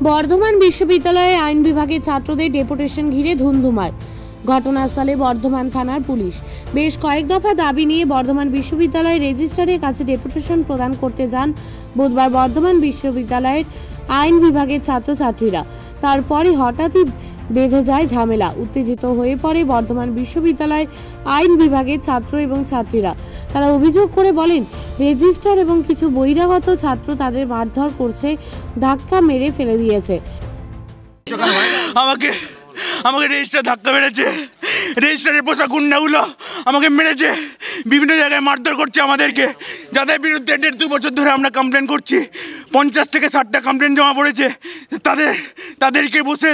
বর্ধমান বিশ্ববিদ্যালয়ে আইন বিভাগের ছাত্রদের ডেপুটেশন ঘিরে ধুন্ধুমার। ঘটনাস্থলে বর্ধমান থানার পুলিশ। বেশ কয়েক দফা দাবি নিয়ে বর্ধমান বিশ্ববিদ্যালয়ের রেজিস্ট্রারের কাছে ডেপুটেশন প্রদান করতে যান বুধবার বর্ধমান বিশ্ববিদ্যালয়ের আইন বিভাগের ছাত্রছাত্রীরা। তারপরে হঠাৎই বেঁধে যায় ঝামেলা। উত্তেজিত হয়ে পড়ে বর্ধমান বিশ্ববিদ্যালয় আইন বিভাগের ছাত্র এবং ছাত্রীরা। তারা অভিযোগ করে বলেন, রেজিস্ট্রার এবং কিছু বহিরাগত ছাত্র তাদের মারধর করছে, ধাক্কা মেরে ফেলে দিয়েছে। আমাকে রেজিস্টার ধাক্কা মেরেছে, রেজিস্টারের পোষা গুন্ডাগুলো আমাকে মেরেছে, বিভিন্ন জায়গায় মারধর করছে আমাদেরকে, যাদের বিরুদ্ধে 1.5-2 বছর ধরে আমরা কমপ্লেন করছি। 50 থেকে 60টা কমপ্লেন জমা পড়েছে।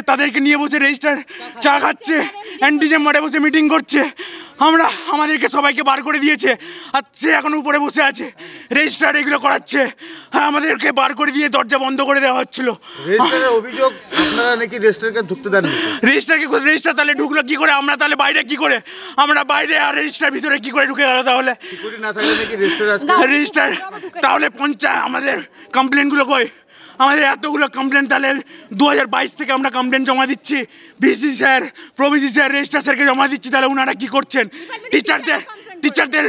তাদেরকে নিয়ে বসে রেজিস্টার চা খাচ্ছে, অ্যান্টি চেম্বারে বসে মিটিং করছে। আমাদেরকে সবাইকে বার করে দিয়েছে, আর সে এখন উপরে বসে আছে, রেজিস্টার এগুলো করাচ্ছে। হ্যাঁ, আমাদেরকে বার করে দিয়ে দরজা বন্ধ করে দেওয়া হচ্ছিল। অভিযোগ আপনারা নাকি রেজিস্টারকে ঢুকতে দেন। রেজিস্টার তাহলে ঢুকলো কি করে? আমরা তাহলে বাইরে কি করে? আমরা বাইরে আর রেজিস্টার ভিতরে কি করে ঢুকে গেল? তাহলে রেজিস্টার তাহলে আমাদের কমপ্লেনগুলো কই? আমাদের এতগুলো কমপ্লেন, তাহলে 2022 থেকে আমরা কমপ্লেন জমা দিচ্ছি, VC sir, pro-VC sir, registrar স্যারকে জমা দিচ্ছি। তাহলে ওনারা কি করছেন? টিচারদের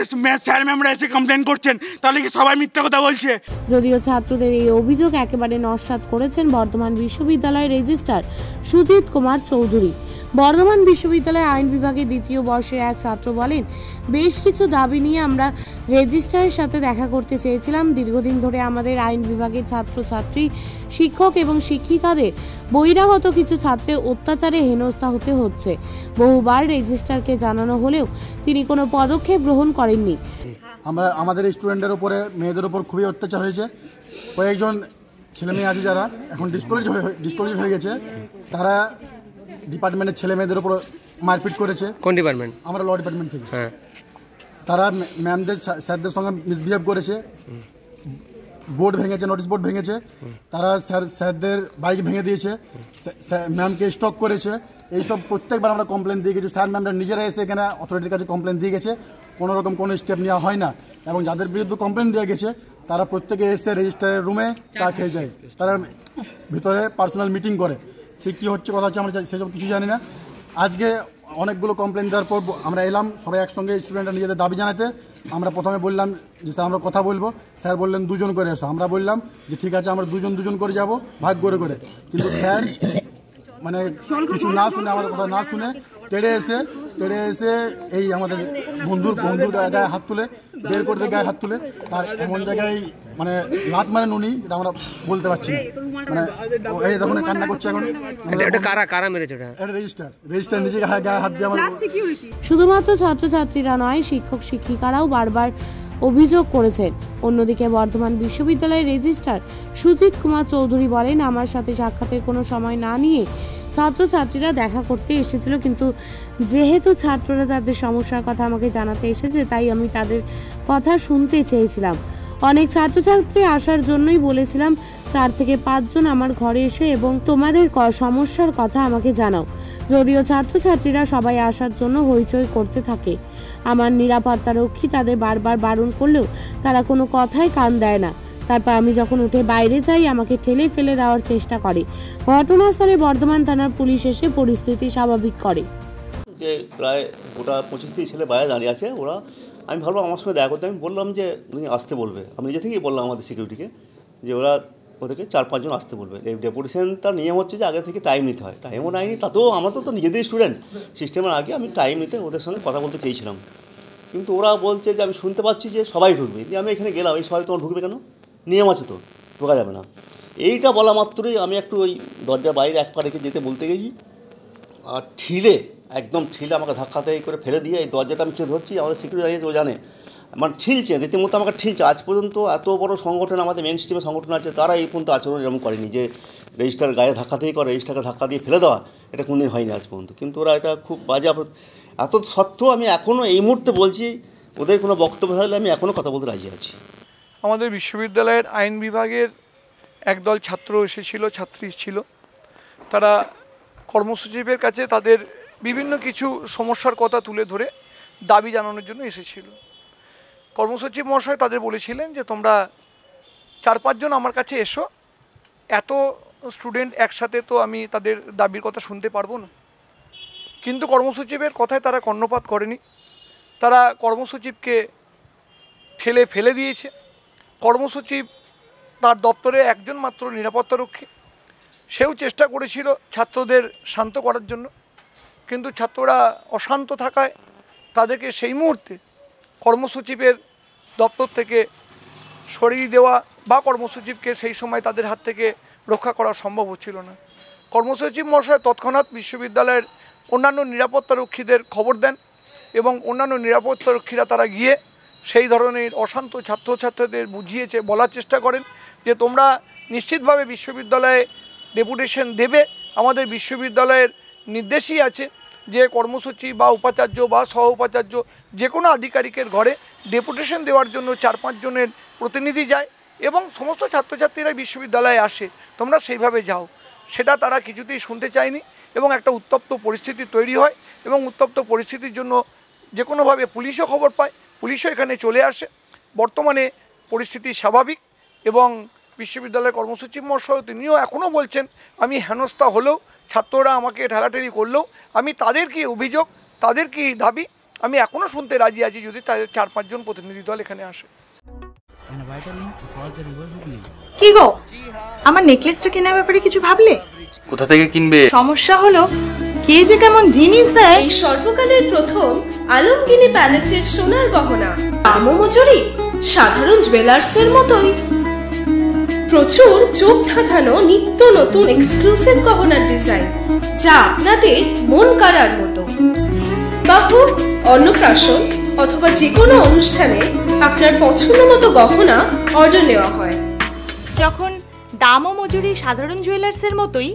স্যার ম্যামরা এসে কমপ্লেন করছেন, তাহলে কি সবাই মিথ্যা কথা বলছে? যদিও ছাত্রদের এই অভিযোগ একেবারে নস্যাৎ করেছেন বর্ধমান বিশ্ববিদ্যালয়ের রেজিস্ট্রার সুজিত কুমার চৌধুরী। বর্ধমান বিশ্ববিদ্যালয় আইন বিভাগের 2য় বর্ষের এক ছাত্র বলেন, বেশ কিছু দাবি নিয়ে আমরা রেজিস্ট্রারের সাথে দেখা করতে চেয়েছিলাম। দীর্ঘদিন ধরে আমাদের আইন বিভাগের ছাত্রছাত্রী, শিক্ষক এবং শিক্ষিকাদের বহিরাগত কিছু ছাত্রের অত্যাচারে হেনস্থা হতে হচ্ছে। বহুবার রেজিস্ট্রারকে জানানো হলেও তিনি কোনো পদক্ষেপ গ্রহণ করেননি। আমাদের স্টুডেন্টের উপরে, মেয়েদের উপর খুবই অত্যাচার হয়েছে। কয়েকজন ছেলে মেয়ে আছে যারা এখন ডিসকোয়ালিফাইড হয়ে গেছে, তারা ডিপার্টমেন্টের ছেলে মেয়েদের উপর মারপিট করেছে। কোন ডিপার্টমেন্ট? আমরা ল ডিপার্টমেন্ট থেকে। হ্যাঁ, তারা ম্যামদের স্যারদের সঙ্গে মিসবিহেভ করেছে, বোর্ড ভেঙেছে, নোটিশ বোর্ড ভেঙেছে। তারা স্যারদের বাইক ভেঙে দিয়েছে, ম্যামকে স্টক করেছে। এইসব প্রত্যেকবার আমরা কমপ্লেন দিয়ে গেছি। স্যার ম্যামরা নিজেরা এসে এখানে অথরিটির কাছে কমপ্লেন দিয়ে গেছে, কোনো রকম কোনো স্টেপ নেওয়া হয় না। এবং যাদের বিরুদ্ধে কমপ্লেন দেওয়া গেছে তারা প্রত্যেকে এসে রেজিস্ট্রারের রুমে চা খেয়ে যায়, তারা ভিতরে পার্সোনাল মিটিং করে। সে কী হচ্ছে কথা হচ্ছে আমরা সেসব কিছু জানি না। আজকে অনেকগুলো কমপ্লেন দেওয়ার পর আমরা এলাম সবাই একসঙ্গে, স্টুডেন্টরা নিজেদের দাবি জানাতে। আমরা প্রথমে বললাম যে স্যার আমরা কথা বলবো, স্যার বললেন 2 জন করে এসো। আমরা বললাম যে ঠিক আছে, আমরা 2 জন করে যাব, ভাগ করে। কিন্তু স্যার মানে কিছু না শুনে, আমাদের কথা না শুনে তেড়ে এসে এই আমাদের বন্ধুর গায়ে হাত তুলে, বের করতে গায়ে হাত তুলে, তার এমন জায়গায় মানে লাত মারেন উনি, এটা আমরা বলতে পারছি না। মানে এই তখন কান্না করছে। এখন কারা মেরেছে? এটা রেজিস্টার নিজে গায়ে হাত দিয়ে। শুধুমাত্র ছাত্রছাত্রীরা নয়, শিক্ষক শিক্ষিকারাও বারবার অভিযোগ করেছেন। অন্যদিকে বর্ধমান বিশ্ববিদ্যালয়ের রেজিস্ট্রার সুজিত কুমার চৌধুরী বলেন, আমার সাথে সাক্ষাতের কোনো সময় না নিয়ে ছাত্রছাত্রীরা দেখা করতে এসেছিল, কিন্তু যেহেতু ছাত্ররা তাদের সমস্যার কথা আমাকে জানাতে এসেছে, তাই আমি তাদের কথা শুনতে চেয়েছিলাম। অনেক ছাত্রছাত্রী আসার জন্যই বলেছিলাম 4 থেকে 5 জন আমার ঘরে এসে এবং তোমাদের সমস্যার কথা আমাকে জানাও। যদিও ছাত্রছাত্রীরা সবাই আসার জন্য হইচই করতে থাকে। আমার নিরাপত্তারক্ষী তাদের বারবার বারণ করলেও তারা কোনো কথায় কান দেয় না। তারপর আমি যখন উঠে বাইরে যাই, আমাকে ঠেলে ফেলে দেওয়ার চেষ্টা করে। ঘটনাস্থলে বর্ধমান থানার পুলিশ এসে পরিস্থিতি স্বাভাবিক করে। যে প্রায় গোটা 25 ছেলে বাইরে দাঁড়িয়ে আছে, আমি ভাবলাম আমার সঙ্গে দেখা করতে। আমি বললাম যে উনি আসতে বলবে, আমি নিজে থেকেই বললাম আমাদের সিকিউরিটিকে যে ওদেরকে 4-5 জন আসতে বলবে। এই ডেপুটেশন তার নিয়ম হচ্ছে যে আগে থেকে টাইম নিতে হয়। টাইমও নেয়নি, তাতেও আমরা তো নিজেদের স্টুডেন্ট, সিস্টেমের আগে আমি টাইম নিতে ওদের সঙ্গে কথা বলতে চেয়েছিলাম। কিন্তু ওরা বলছে যে আমি শুনতে পাচ্ছি যে সবাই ঢুকবে। দিয়ে আমি এখানে গেলাম, এই সবাই তোমার ঢুকবে কেন? নিয়ম আছে তো, ঢোকা যাবে না। এইটা বলা মাত্রই আমি একটু ওই দরজার বাইরে এক পা রেখে যেতে বলতে গেছি, আর একদম ঠেলে আমাকে ধাক্কাতে করে ফেলে দিয়ে এই দরজাটা আমি ধরছি। আমাদের সিকিউরিটি দাঁড়িয়েছে, ও জানে, মানে ঠেলছে, রীতিমতো আমাকে ঠেলছে। আজ পর্যন্ত এত বড় সংগঠন, আমাদের মেন স্ট্রিমের সংগঠন আছে, তারা এই পর্যন্ত আচরণ এরকম করেনি যে রেজিস্টার গায়ে ধাক্কাতেই করে, রেজিস্টারকে ধাক্কা দিয়ে ফেলে দেওয়া, এটা কোনোদিন হয়নি আজ পর্যন্ত। কিন্তু ওরা এটা খুব বাজে। এত সত্ত্বেও আমি এখনও এই মুহূর্তে বলছি, ওদের কোনো বক্তব্য থাকলে আমি এখনও কথা বলতে রাজি আছি। আমাদের বিশ্ববিদ্যালয়ের আইন বিভাগের একদল ছাত্র এসেছিল, ছাত্রী ছিল। তারা কর্মসচিবের কাছে তাদের বিভিন্ন কিছু সমস্যার কথা তুলে ধরে দাবি জানানোর জন্য এসেছিল। কর্মসচিব মহাশয় তাদের বলেছিলেন যে তোমরা 4-5 জন আমার কাছে এসো, এত স্টুডেন্ট একসাথে তো আমি তাদের দাবির কথা শুনতে পারবো না, কিন্তু কর্মসচিবের কথায় তারা কর্ণপাত করেনি। তারা কর্মসচিবকে ঠেলে ফেলে দিয়েছে। কর্মসচিব তার দপ্তরে একজন মাত্র নিরাপত্তারক্ষী, সেও চেষ্টা করেছিল ছাত্রদের শান্ত করার জন্য, কিন্তু ছাত্ররা অশান্ত থাকায় তাদেরকে সেই মুহূর্তে কর্মসচিবের দপ্তর থেকে সরিয়ে দেওয়া বা কর্মসচিবকে সেই সময় তাদের হাত থেকে রক্ষা করা সম্ভব হচ্ছিল না। কর্মসচিব মহাশয় তৎক্ষণাৎ বিশ্ববিদ্যালয়ের অন্যান্য নিরাপত্তারক্ষীদের খবর দেন এবং অন্যান্য নিরাপত্তারক্ষীরা তারা গিয়ে সেই ধরনের অশান্ত ছাত্রছাত্রীদের বুঝিয়েছে, বলার চেষ্টা করেন যে তোমরা নিশ্চিতভাবে বিশ্ববিদ্যালয়ে ডেপুটেশন দেবে। আমাদের বিশ্ববিদ্যালয়ের নির্দেশই আছে যে কর্মসূচি বা উপাচার্য বা সহ উপাচার্য যে কোনো আধিকারিকের ঘরে ডেপুটেশন দেওয়ার জন্য 4-5 জনের প্রতিনিধি যায় এবং সমস্ত ছাত্রছাত্রীরা বিশ্ববিদ্যালয়ে আসে, তোমরা সেইভাবে যাও। সেটা তারা কিছুতেই শুনতে চায়নি এবং একটা উত্তপ্ত পরিস্থিতি তৈরি হয় এবং উত্তপ্ত পরিস্থিতির জন্য যে কোনোভাবে পুলিশও খবর পায়, পুলিশও এখানে চলে আসে। বর্তমানে পরিস্থিতি স্বাভাবিক এবং বিশ্ববিদ্যালয়ের কর্মসূচি মহাশয় তিনিও এখনও বলছেন আমি হেনস্থা হলেও, ছাত্ররা আমাকে ঠেলাঠেলি করলেও আমি তাদের কি অভিযোগ, তাদের কি দাবি আমি এখনও শুনতে রাজি আছি যদি তাদের 4-5 জন প্রতিনিধি দল এখানে আসে। কি গো, আমার নেকলেসটা কেনার ব্যাপারে কিছু ভাবলে? কোথা থেকে কিনবে? সমস্যা হলো কে যে কেমন জিনিস দেয়। এই সর্বকালের প্রথম আলমগিনি প্যালেসের সোনার গহনা দামও মজুরি সাধারণ জুয়েলার্সের মতোই। প্রচুর চোখ ধাঁধানো নিত্য নতুন এক্সক্লুসিভ গহনার ডিজাইন যা আপনাদের মন কাড়ার মতো। বাহু, অন্নপ্রাশন অথবা যে কোনো অনুষ্ঠানে আপনার পছন্দ মতো গহনা অর্ডার নেওয়া হয়। যখন দাম ও মজুরি সাধারণ জুয়েলার্সের মতোই,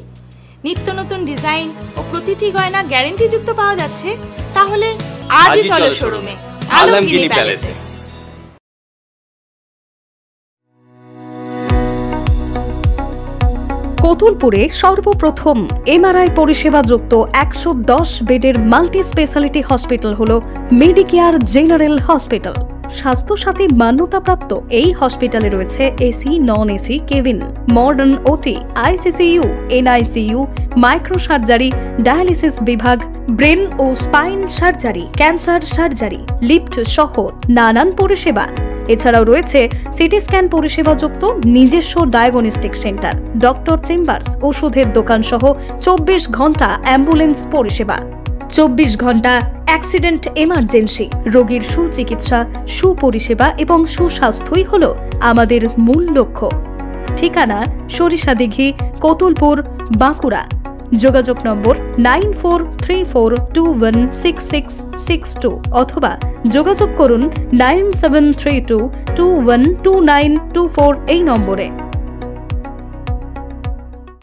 নিত্য নতুন ডিজাইন ও প্রতিটি গয়না গ্যারান্টি যুক্ত পাওয়া যাচ্ছে, তাহলে আজই চলো শোরুমে আলমগিনি প্যালেসে। কতুলপুরে সর্বপ্রথম এমআরআই পরিষেবা যুক্ত 110 বেডের মাল্টি স্পেশালিটি হসপিটাল হল মেডিকেয়ার জেনারেল হসপিটাল। স্বাস্থ্যসাথী মান্যতাপ্রাপ্ত এই হসপিটালে রয়েছে AC, non AC cabin, modern OT, ICCU, NICU, micro surgery, dialysis বিভাগ, ব্রেন ও spine surgery, cancer surgery, lift সহ নানান পরিষেবা। এছাড়াও রয়েছে সিটি স্ক্যান পরিষেবা যুক্ত নিজস্ব ডায়াগনস্টিক সেন্টার, ডক্টর চেম্বার্স, ওষুধের দোকান সহ 24 ঘন্টা অ্যাম্বুলেন্স পরিষেবা। 24 ঘন্টা অ্যাক্সিডেন্ট এমার্জেন্সি, রোগীর সুচিকিৎসা, সুপরিষেবা এবং সুস্বাস্থ্যই হল আমাদের মূল লক্ষ্য। ঠিকানা সরিষাদিঘি, কতুলপুর, বাঁকুড়া। যোগাযোগ নম্বর 9434216662 অথবা যোগাযোগ করুন 9732212924 এই নম্বরে।